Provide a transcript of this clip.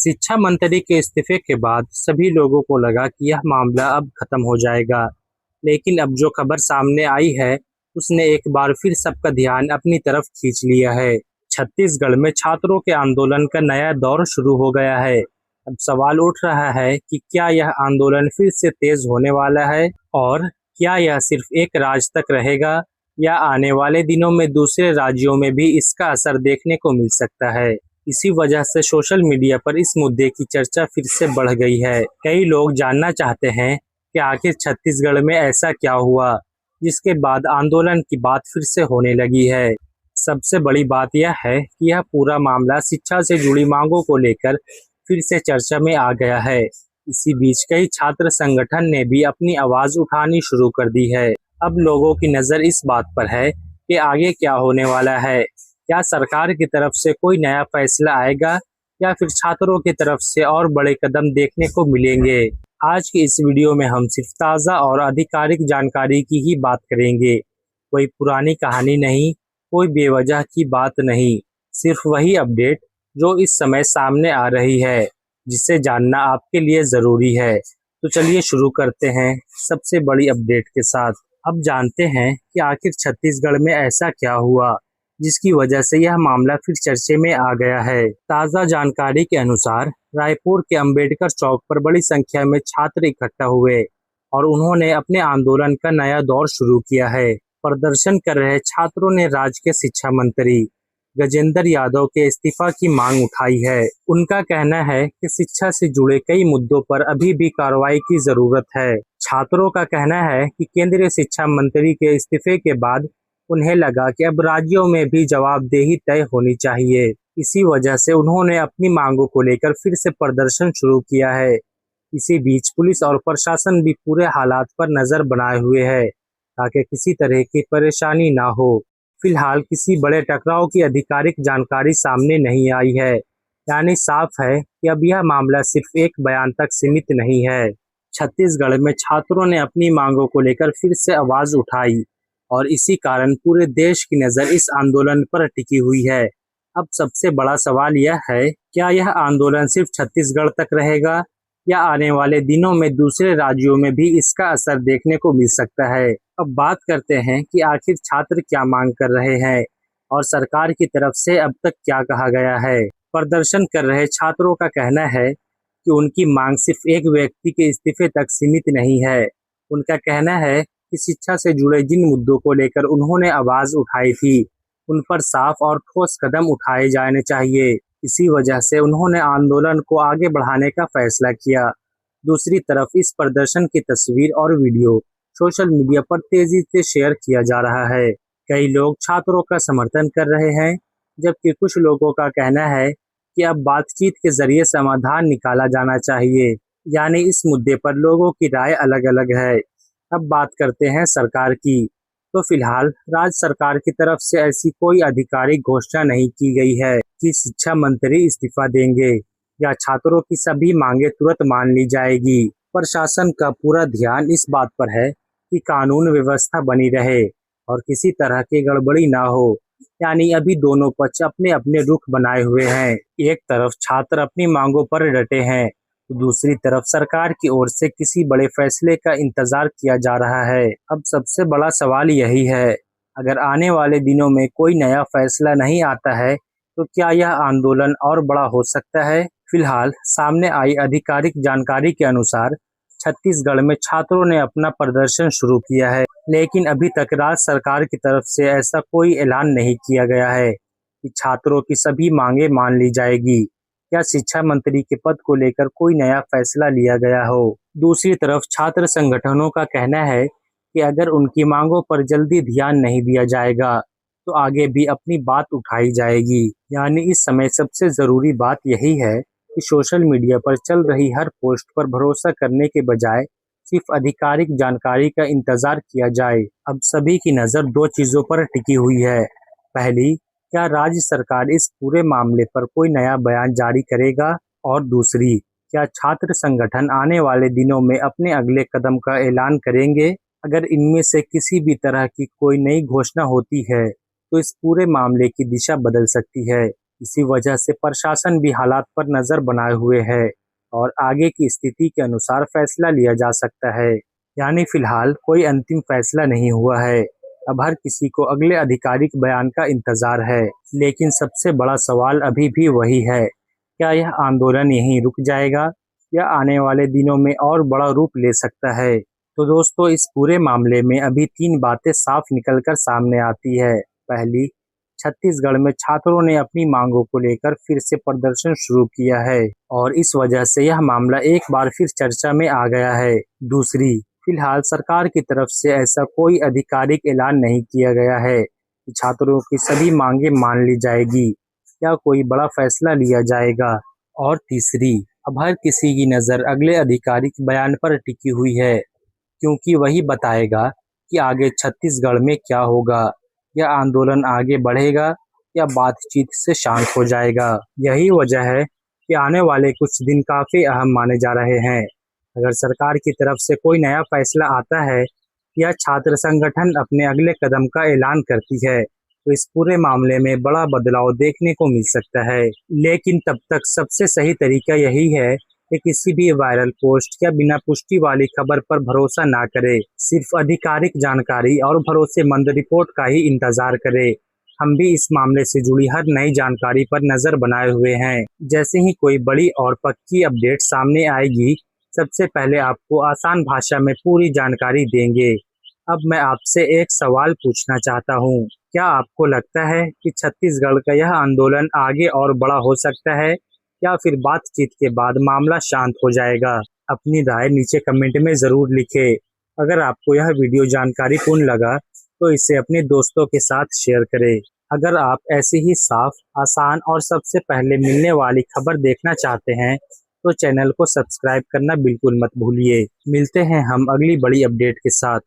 शिक्षा मंत्री के इस्तीफे के बाद सभी लोगों को लगा कि यह मामला अब खत्म हो जाएगा, लेकिन अब जो खबर सामने आई है, उसने एक बार फिर सबका ध्यान अपनी तरफ खींच लिया है। छत्तीसगढ़ में छात्रों के आंदोलन का नया दौर शुरू हो गया है। अब सवाल उठ रहा है कि क्या यह आंदोलन फिर से तेज होने वाला है और क्या यह सिर्फ एक राज्य तक रहेगा या आने वाले दिनों में दूसरे राज्यों में भी इसका असर देखने को मिल सकता है। इसी वजह से सोशल मीडिया पर इस मुद्दे की चर्चा फिर से बढ़ गई है। कई लोग जानना चाहते हैं कि आखिर छत्तीसगढ़ में ऐसा क्या हुआ जिसके बाद आंदोलन की बात फिर से होने लगी है। सबसे बड़ी बात यह है कि यह पूरा मामला शिक्षा से जुड़ी मांगों को लेकर फिर से चर्चा में आ गया है। इसी बीच कई छात्र संगठन ने भी अपनी आवाज उठानी शुरू कर दी है। अब लोगों की नजर इस बात पर है कि आगे क्या होने वाला है। क्या सरकार की तरफ से कोई नया फैसला आएगा या फिर छात्रों की तरफ से और बड़े कदम देखने को मिलेंगे। आज की इस वीडियो में हम सिर्फ ताज़ा और आधिकारिक जानकारी की ही बात करेंगे। कोई पुरानी कहानी नहीं, कोई बेवजह की बात नहीं, सिर्फ वही अपडेट जो इस समय सामने आ रही है, जिसे जानना आपके लिए ज़रूरी है। तो चलिए शुरू करते हैं सबसे बड़ी अपडेट के साथ। अब जानते हैं कि आखिर छत्तीसगढ़ में ऐसा क्या हुआ जिसकी वजह से यह मामला फिर चर्चे में आ गया है। ताज़ा जानकारी के अनुसार रायपुर के अंबेडकर चौक पर बड़ी संख्या में छात्र इकट्ठा हुए और उन्होंने अपने आंदोलन का नया दौर शुरू किया है। प्रदर्शन कर रहे छात्रों ने राज्य के शिक्षा मंत्री गजेंद्र यादव के इस्तीफा की मांग उठाई है। उनका कहना है कि शिक्षा से जुड़े कई मुद्दों पर अभी भी कार्रवाई की जरूरत है। छात्रों का कहना है कि केंद्रीय शिक्षा मंत्री के इस्तीफे के बाद उन्हें लगा कि अब राज्यों में भी जवाबदेही तय होनी चाहिए। इसी वजह से उन्होंने अपनी मांगों को लेकर फिर से प्रदर्शन शुरू किया है। इसी बीच पुलिस और प्रशासन भी पूरे हालात पर नजर बनाए हुए है ताकि किसी तरह की परेशानी ना हो। फिलहाल किसी बड़े टकराव की आधिकारिक जानकारी सामने नहीं आई है, यानी साफ है कि अब यह मामला सिर्फ एक बयान तक सीमित नहीं है। छत्तीसगढ़ में छात्रों ने अपनी मांगों को लेकर फिर से आवाज उठाई और इसी कारण पूरे देश की नज़र इस आंदोलन पर टिकी हुई है। अब सबसे बड़ा सवाल यह है, क्या यह आंदोलन सिर्फ छत्तीसगढ़ तक रहेगा या आने वाले दिनों में दूसरे राज्यों में भी इसका असर देखने को मिल सकता है। अब बात करते हैं कि आखिर छात्र क्या मांग कर रहे हैं और सरकार की तरफ से अब तक क्या कहा गया है। प्रदर्शन कर रहे छात्रों का कहना है कि उनकी मांग सिर्फ एक व्यक्ति के इस्तीफे तक सीमित नहीं है। उनका कहना है कि शिक्षा से जुड़े जिन मुद्दों को लेकर उन्होंने आवाज उठाई थी, उन पर साफ और ठोस कदम उठाए जाने चाहिए। इसी वजह से उन्होंने आंदोलन को आगे बढ़ाने का फैसला किया। दूसरी तरफ इस प्रदर्शन की तस्वीर और वीडियो सोशल मीडिया पर तेजी से शेयर किया जा रहा है। कई लोग छात्रों का समर्थन कर रहे हैं, जबकि कुछ लोगों का कहना है कि अब बातचीत के जरिए समाधान निकाला जाना चाहिए। यानी इस मुद्दे पर लोगों की राय अलग अलग है। अब बात करते हैं सरकार की। तो फिलहाल राज्य सरकार की तरफ से ऐसी कोई आधिकारिक घोषणा नहीं की गई है कि शिक्षा मंत्री इस्तीफा देंगे या छात्रों की सभी मांगे तुरंत मान ली जाएगी। प्रशासन का पूरा ध्यान इस बात पर है कि कानून व्यवस्था बनी रहे और किसी तरह की गड़बड़ी ना हो। यानी अभी दोनों पक्ष अपने अपने रुख बनाए हुए हैं। एक तरफ छात्र अपनी मांगों पर डटे हैं, तो दूसरी तरफ सरकार की ओर से किसी बड़े फैसले का इंतजार किया जा रहा है। अब सबसे बड़ा सवाल यही है, अगर आने वाले दिनों में कोई नया फैसला नहीं आता है तो क्या यह आंदोलन और बड़ा हो सकता है। फिलहाल सामने आई आधिकारिक जानकारी के अनुसार छत्तीसगढ़ में छात्रों ने अपना प्रदर्शन शुरू किया है, लेकिन अभी तक राज्य सरकार की तरफ से ऐसा कोई ऐलान नहीं किया गया है कि छात्रों की सभी मांगे मान ली जाएगी या शिक्षा मंत्री के पद को लेकर कोई नया फैसला लिया गया हो। दूसरी तरफ छात्र संगठनों का कहना है कि अगर उनकी मांगों पर जल्दी ध्यान नहीं दिया जाएगा तो आगे भी अपनी बात उठाई जाएगी। यानी इस समय सबसे जरूरी बात यही है कि सोशल मीडिया पर चल रही हर पोस्ट पर भरोसा करने के बजाय सिर्फ आधिकारिक जानकारी का इंतजार किया जाए। अब सभी की नज़र दो चीज़ों पर टिकी हुई है। पहली, क्या राज्य सरकार इस पूरे मामले पर कोई नया बयान जारी करेगा, और दूसरी, क्या छात्र संगठन आने वाले दिनों में अपने अगले कदम का ऐलान करेंगे। अगर इनमें से किसी भी तरह की कोई नई घोषणा होती है तो इस पूरे मामले की दिशा बदल सकती है। इसी वजह से प्रशासन भी हालात पर नजर बनाए हुए है और आगे की स्थिति के अनुसार फैसला लिया जा सकता है। यानी फिलहाल कोई अंतिम फैसला नहीं हुआ है। अब हर किसी को अगले आधिकारिक बयान का इंतजार है। लेकिन सबसे बड़ा सवाल अभी भी वही है, क्या यह आंदोलन यहीं रुक जाएगा या आने वाले दिनों में और बड़ा रूप ले सकता है। तो दोस्तों, इस पूरे मामले में अभी 3 बातें साफ निकलकर सामने आती है। पहली, छत्तीसगढ़ में छात्रों ने अपनी मांगों को लेकर फिर से प्रदर्शन शुरू किया है और इस वजह से यह मामला एक बार फिर चर्चा में आ गया है। दूसरी, फिलहाल सरकार की तरफ से ऐसा कोई आधिकारिक ऐलान नहीं किया गया है कि छात्रों की सभी मांगें मान ली जाएगी या कोई बड़ा फैसला लिया जाएगा। और तीसरी, अब हर किसी की नज़र अगले आधिकारिक बयान पर टिकी हुई है, क्योंकि वही बताएगा कि आगे छत्तीसगढ़ में क्या होगा, या आंदोलन आगे बढ़ेगा या बातचीत से शांत हो जाएगा। यही वजह है कि आने वाले कुछ दिन काफ़ी अहम माने जा रहे हैं। अगर सरकार की तरफ से कोई नया फैसला आता है या छात्र संगठन अपने अगले कदम का ऐलान करती है, तो इस पूरे मामले में बड़ा बदलाव देखने को मिल सकता है। लेकिन तब तक सबसे सही तरीका यही है कि किसी भी वायरल पोस्ट या बिना पुष्टि वाली खबर पर भरोसा ना करे। सिर्फ आधिकारिक जानकारी और भरोसेमंद रिपोर्ट का ही इंतजार करे। हम भी इस मामले से जुड़ी हर नई जानकारी पर नजर बनाए हुए हैं। जैसे ही कोई बड़ी और पक्की अपडेट सामने आएगी, सबसे पहले आपको आसान भाषा में पूरी जानकारी देंगे। अब मैं आपसे एक सवाल पूछना चाहता हूँ, क्या आपको लगता है कि छत्तीसगढ़ का यह आंदोलन आगे और बड़ा हो सकता है या फिर बातचीत के बाद मामला शांत हो जाएगा? अपनी राय नीचे कमेंट में ज़रूर लिखें। अगर आपको यह वीडियो जानकारीपूर्ण लगा तो इसे अपने दोस्तों के साथ शेयर करें। अगर आप ऐसी ही साफ, आसान और सबसे पहले मिलने वाली खबर देखना चाहते हैं तो चैनल को सब्सक्राइब करना बिल्कुल मत भूलिए। मिलते हैं हम अगली बड़ी अपडेट के साथ।